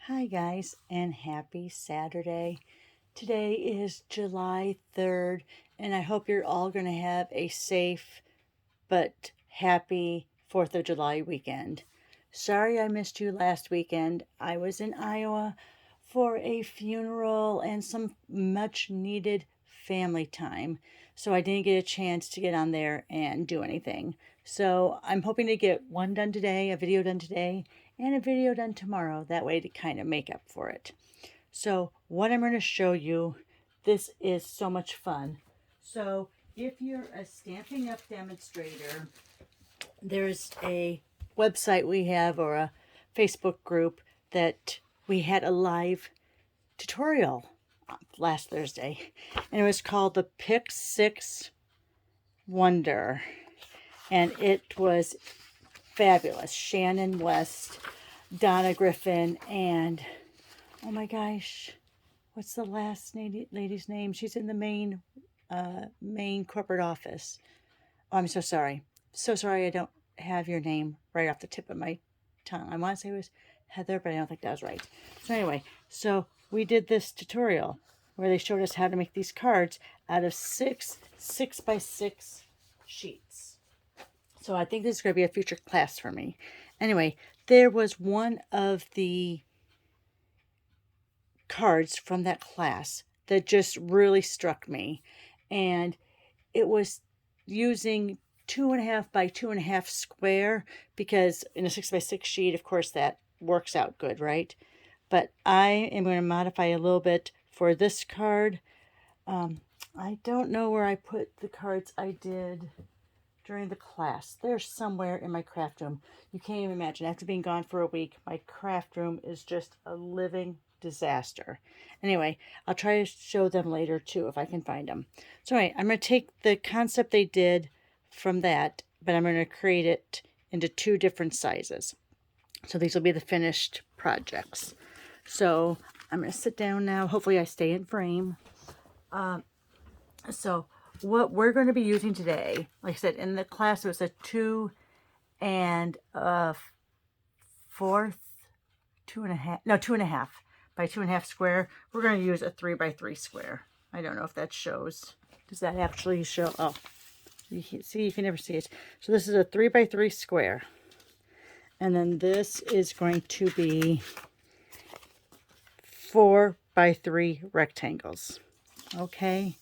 Hi guys, and happy Saturday. Today is July 3rd, and I hope you're all going to have a safe but happy 4th of July weekend. Sorry I missed you last weekend. I was in Iowa for a funeral and some much needed family time, so I didn't get a chance to get on there and do anything. So I'm hoping to get one done today, a video done today, and a video done tomorrow, that way to kind of make up for it. So what I'm going to show you, this is so much fun. So if you're a Stampin' Up! Demonstrator, there's a website we have or a Facebook group that we had a live tutorial last Thursday, and it was called the Pick 6 Wonder, and it was fabulous. Shannon West, Donna Griffin, and oh my gosh, what's the last lady's name? She's in the main corporate office. Oh, I'm so sorry. So sorry I don't have your name right off the tip of my tongue. I want to say it was Heather, but I don't think that was right. So anyway, so we did this tutorial where they showed us how to make these cards out of 6x6 sheets. So I think this is going to be a future class for me. Anyway, there was one of the cards from that class that just really struck me. And it was using 2.5 by 2.5 square, because in a 6x6 sheet, of course, that works out good, right? But I am going to modify a little bit for this card. I don't know where I put the cards I did during the class. They're somewhere in my craft room. You can't even imagine. After being gone for a week, my craft room is just a living disaster. Anyway, I'll try to show them later too if I can find them. So anyway, I'm going to take the concept they did from that, but I'm going to create it into 2 different sizes. So these will be the finished projects. So I'm going to sit down now. Hopefully I stay in frame. So what we're going to be using today, like I said, in the class it was a 2 and a 4th, 2.5, no, 2.5 by 2.5 square. We're going to use a 3x3 square. I don't know if that shows. Does that actually show? Oh, you can never see it. So this is a 3x3 square. And then this is going to be 4x3 rectangles. Okay.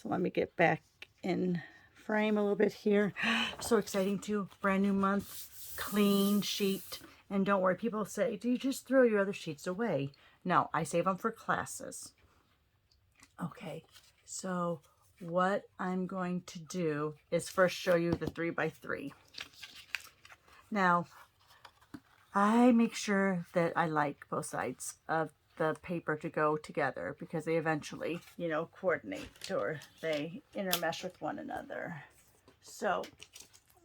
So let me get back in frame a little bit here. So exciting too. Brand new month, clean sheet. And don't worry, people say, do you just throw your other sheets away? No, I save them for classes. Okay, so what I'm going to do is first show you the 3x3. Now, I make sure that I like both sides of the paper to go together, because they eventually, coordinate, or they intermesh with one another. So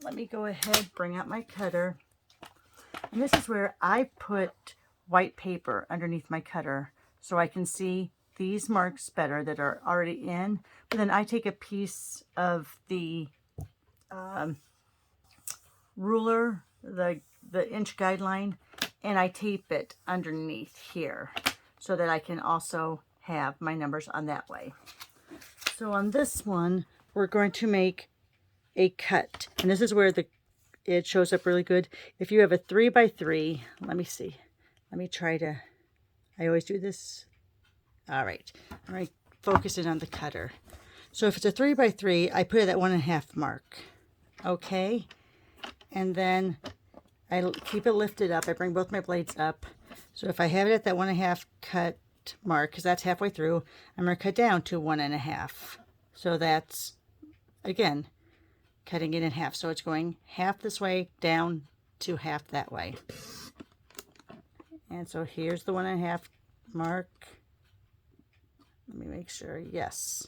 let me go ahead, bring out my cutter. And this is where I put white paper underneath my cutter so I can see these marks better that are already in. But then I take a piece of the ruler, the inch guideline, and I tape it underneath here so that I can also have my numbers on that way. So on this one, we're going to make a cut. And this is where it shows up really good. If you have a 3x3, let me see. Let me try to, I always do this. All right, focus in on the cutter. So if it's a 3x3, I put it at 1.5 mark. Okay, and then I keep it lifted up. I bring both my blades up. So if I have it at that 1.5 cut mark, because that's halfway through, I'm going to cut down to 1.5. So that's, again, cutting it in half. So it's going half this way down to half that way. And so here's the 1.5 mark. Let me make sure. Yes.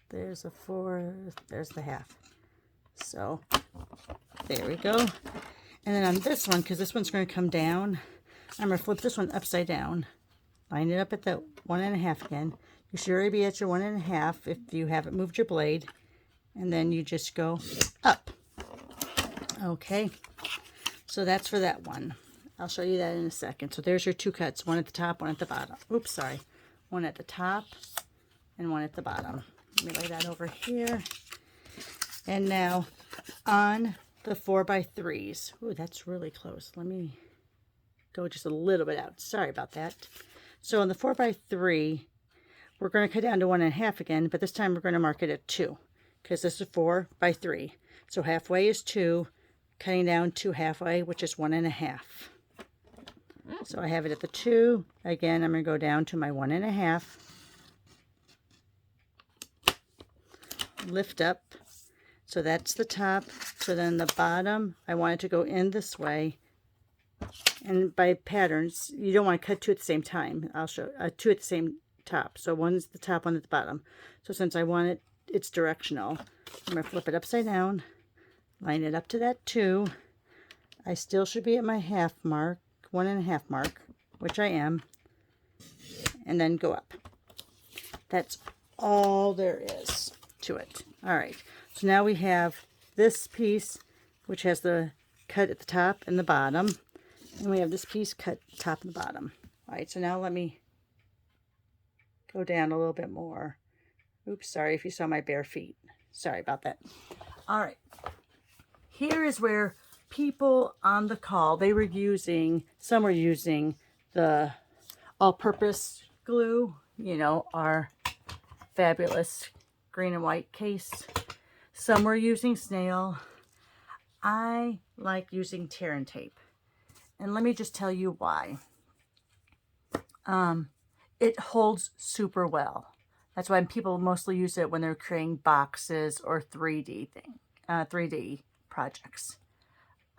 There's a 4. There's the half. So there we go. And then on this one, because this one's going to come down, I'm going to flip this one upside down. Line it up at the 1.5 again. You should already be at your 1.5 if you haven't moved your blade. And then you just go up. Okay. So that's for that one. I'll show you that in a second. So there's your two cuts, one at the top, one at the bottom. Oops, sorry. One at the top and one at the bottom. Let me lay that over here. And now on the 4x3s. Ooh, that's really close. Let me go just a little bit out. Sorry about that. So on the 4x3, we're going to cut down to 1.5 again, but this time we're going to mark it at 2 because this is 4x3. So halfway is 2, cutting down to halfway, which is 1.5. So I have it at the 2. Again, I'm going to go down to my 1.5. Lift up. So that's the top. So then the bottom, I want it to go in this way. And by patterns, you don't want to cut two at the same time. I'll show two at the same top. So one's the top, one at the bottom. So since I want it, it's directional. I'm going to flip it upside down, line it up to that 2. I still should be at my half mark, 1.5 mark, which I am, and then go up. That's all there is to it. All right. So now we have this piece, which has the cut at the top and the bottom. And we have this piece cut top and the bottom. All right, so now let me go down a little bit more. Oops, sorry if you saw my bare feet. Sorry about that. All right. Here is where people on the call, some were using the all-purpose glue, you know, our fabulous green and white case. Some were using snail. I like using tear and tape. And let me just tell you why. It holds super well. That's why people mostly use it when they're creating boxes or 3D projects.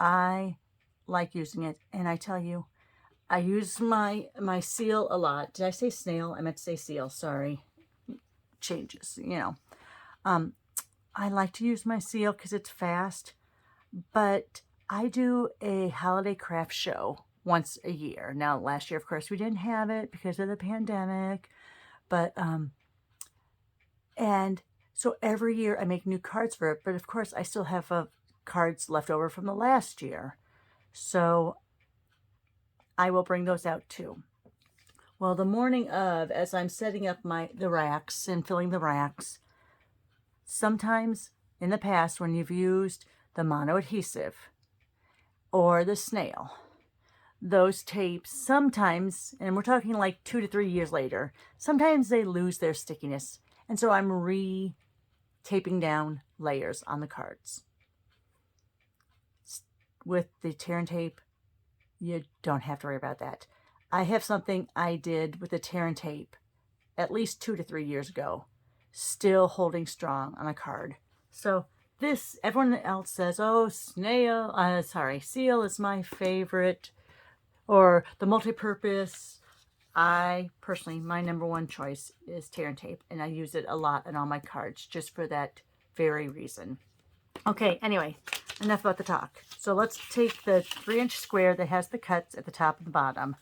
I like using it, and I tell you, I use my seal a lot. Did I say snail? I meant to say seal. Sorry. Changes, you know. I like to use my seal because it's fast, but I do a holiday craft show once a year. Now, last year, of course, we didn't have it because of the pandemic, but, and so every year I make new cards for it, but of course I still have cards left over from the last year. So I will bring those out too. Well, the morning of, as I'm setting up the racks and filling the racks, sometimes in the past when you've used the mono adhesive or the snail, those tapes sometimes, and we're talking like 2 to 3 years later, sometimes they lose their stickiness. And so I'm re-taping down layers on the cards. With the tear and tape, you don't have to worry about that. I have something I did with the tear and tape at least 2 to 3 years ago, still holding strong on a card. So this, everyone else says, oh, seal is my favorite, or the multi-purpose. I personally, my number one choice is tear and tape, and I use it a lot on all my cards just for that very reason. Okay, anyway, enough about the talk. So let's take the 3-inch square that has the cuts at the top and the bottom.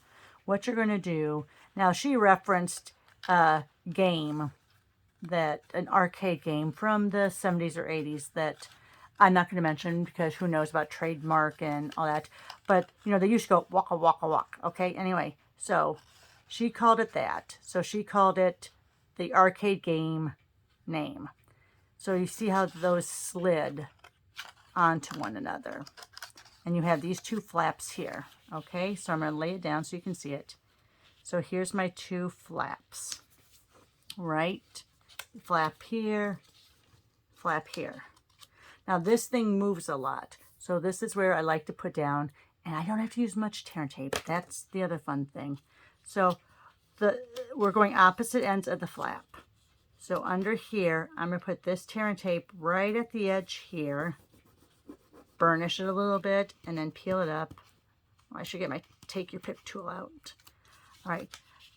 What you're going to do, now she referenced a game, an arcade game from the 70s or 80s that I'm not going to mention because who knows about trademark and all that. But, you know, they used to go waka, waka, walk. Okay, anyway, so she called it that. So she called it the arcade game name. So you see how those slid onto one another. And you have these 2 flaps here. Okay, so I'm going to lay it down so you can see it. So here's my 2 flaps. Right? Flap here, flap here. Now this thing moves a lot. So this is where I like to put down, and I don't have to use much tear and tape. That's the other fun thing. So we're going opposite ends of the flap. So under here, I'm going to put this tear and tape right at the edge here, burnish it a little bit, and then peel it up. I should get my take your pick tool out. All right,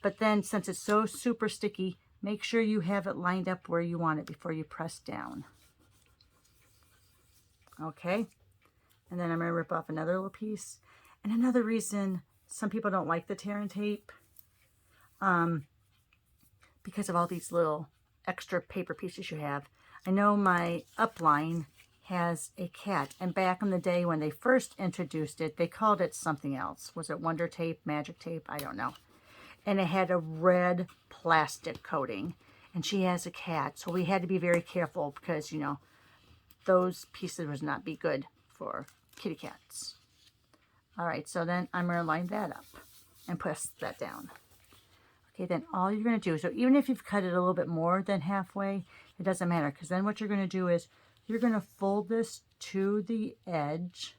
but then since it's so super sticky, make sure you have it lined up where you want it before you press down. Okay, and then I'm going to rip off another little piece. And another reason some people don't like the tear and tape, because of all these little extra paper pieces you have. I know my upline has a cat. And back in the day when they first introduced it, they called it something else. Was it Wonder Tape, Magic Tape? I don't know. And it had a red plastic coating. And she has a cat, so we had to be very careful because, you know, those pieces would not be good for kitty cats. All right, so then I'm going to line that up and press that down. Okay, then all you're going to do, so even if you've cut it a little bit more than halfway, it doesn't matter, because then what you're going to do is you're going to fold this to the edge,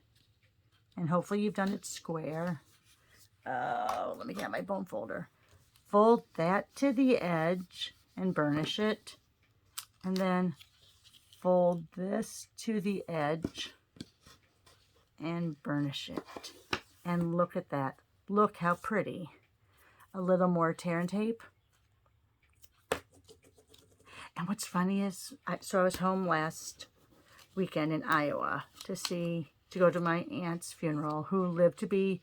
and hopefully you've done it square. Oh, let me get my bone folder. Fold that to the edge and burnish it, and then fold this to the edge and burnish it. And look at that. Look how pretty. A little more tear and tape. And what's funny is, I was home last weekend in Iowa to go to my aunt's funeral, who lived to be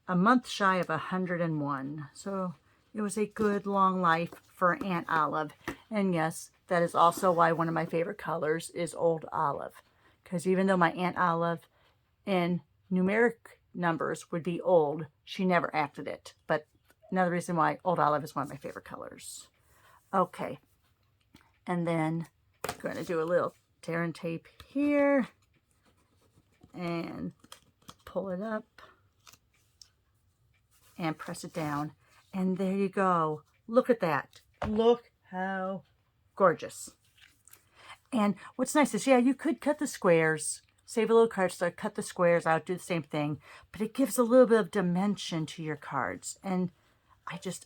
a month shy of 101. So it was a good long life for Aunt Olive. And yes, that is also why one of my favorite colors is Old Olive. Because even though my Aunt Olive in numeric numbers would be old, she never acted it. But another reason why Old Olive is one of my favorite colors. Okay. And then I'm going to do a little tear and tape here. And pull it up. And press it down. And there you go. Look at that. Look how gorgeous. And what's nice is, yeah, you could cut the squares, save a little cardstock, cut the squares out, do the same thing, but it gives a little bit of dimension to your cards. And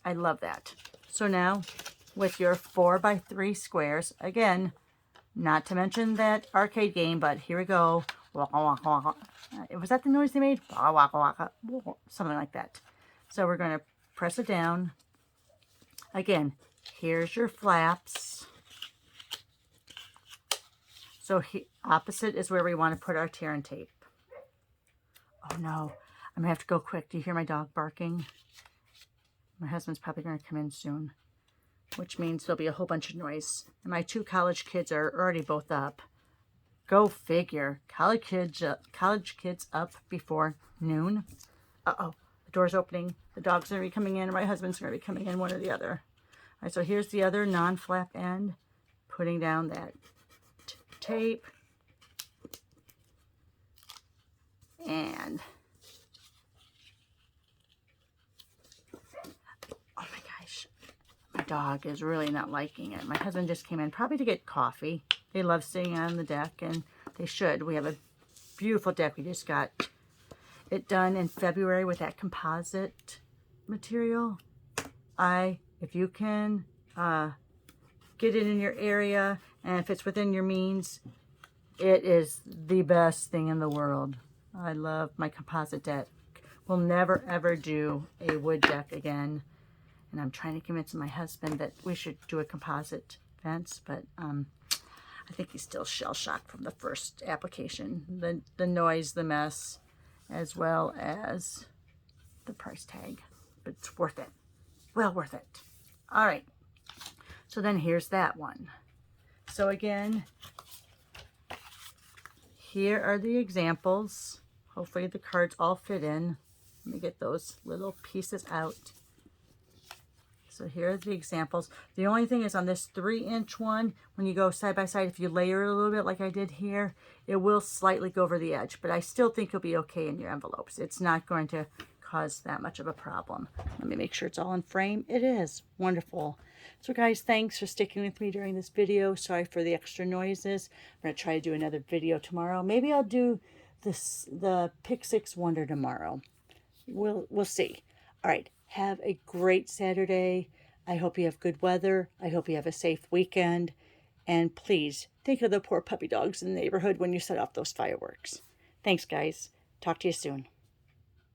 I love that. So now with your 4x3 squares, again, not to mention that arcade game, but here we go. Waka, waka, waka. Was that the noise they made? Waka, waka, waka. Something like that. So we're going to press it down. Again, here's your flaps. So opposite is where we want to put our tear and tape. Oh no, I'm going to have to go quick. Do you hear my dog barking? My husband's probably going to come in soon, which means there'll be a whole bunch of noise. And my 2 college kids are already both up. Go figure. College kids up before noon. Uh-oh, the door's opening. The dog's going to be coming in, or my husband's going to be coming in, one or the other. All right, so here's the other non-flap end. Putting down that tape. And oh my gosh, my dog is really not liking it. My husband just came in probably to get coffee. They love sitting on the deck, and they should. We have a beautiful deck. We just got it done in February with that composite material. If you can get it in your area, and if it's within your means, it is the best thing in the world. I love my composite deck. We'll never ever do a wood deck again. And I'm trying to convince my husband that we should do a composite fence, but I think he's still shell-shocked from the first application. The noise, the mess, as well as the price tag. But it's worth it. Well worth it. All right. So then here's that one. So again, here are the examples. Hopefully the cards all fit in. Let me get those little pieces out. So here are the examples. The only thing is on this 3-inch one, when you go side by side, if you layer it a little bit like I did here, it will slightly go over the edge, but I still think it'll be okay in your envelopes. It's not going to cause that much of a problem. Let me make sure it's all in frame. It is. Wonderful. So guys, thanks for sticking with me during this video. Sorry for the extra noises. I'm going to try to do another video tomorrow. Maybe I'll do the Pick 6 Wonder tomorrow. We'll see. All right. Have a great Saturday. I hope you have good weather. I hope you have a safe weekend. And please think of the poor puppy dogs in the neighborhood when you set off those fireworks. Thanks, guys. Talk to you soon.